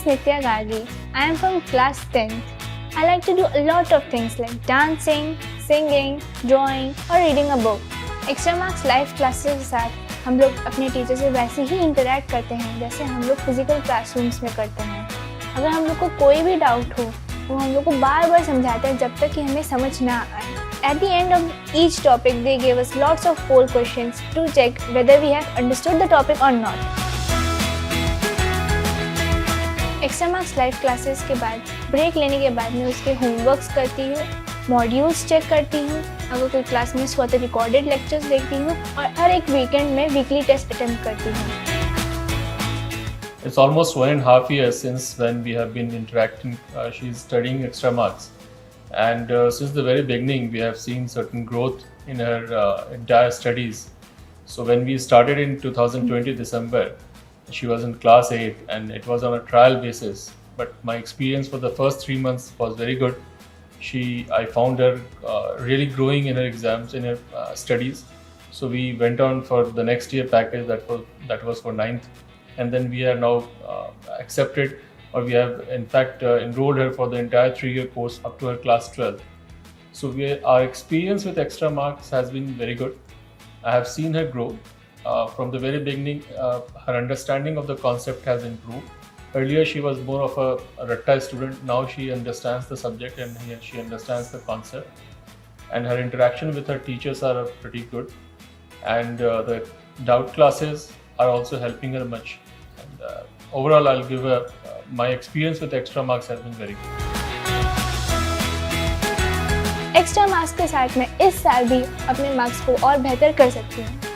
Nitya Gargi. I am from class 10th. I like to do a lot of things like dancing, singing, drawing or reading a book. Extramarks live classes के साथ हम लोग अपने teacher से वैसे ही interact करते हैं जैसे हम लोग फिजिकल क्लासरूम्स में करते हैं। अगर हम लोग को कोई भी डाउट हो वो हम लोग को बार बार समझाते हैं जब तक कि हमें समझ ना आए। At the end of each topic, they gave us lots of poll questions to check whether we have understood the topic or not. Extramarks live classes के बाद ब्रेक लेने के बाद मैं उसके होमवर्क्स करती हूँ, मॉड्यूल्स चेक करती हूँ, अगर कोई क्लास मिस हुआ तो रिकॉर्डेड लेक्चर्स देखती हूँ और हर एक वीकेंड में वीकली टेस्ट अटेम्प्ट करती हूँ। It's almost 1.5 years since when we have been interacting. She's studying Extramarks, and since the very beginning, we have seen certain growth in her entire studies. So when we started in 2020 December, she was in class 8, and it was on a trial basis. But my experience for the first 3 months was very good. I found her really growing in her exams, in her studies. So we went on for the next year package that was for 9th. And then we are now accepted, or we have in fact enrolled her for the entire 3-year course up to her class 12. So our experience with Extramarks has been very good. I have seen her grow. From the very beginning, her understanding of the concept has improved. Earlier she was more of a ratta student. Now she understands the subject and she understands the concept. And her interaction with her teachers are pretty good. And the doubt classes are also helping her much. And overall, I'll give her my experience with Extramarks has been very good. Extra marks के साथ मैं इस साल भी अपने marks को और बेहतर कर सकती हूँ।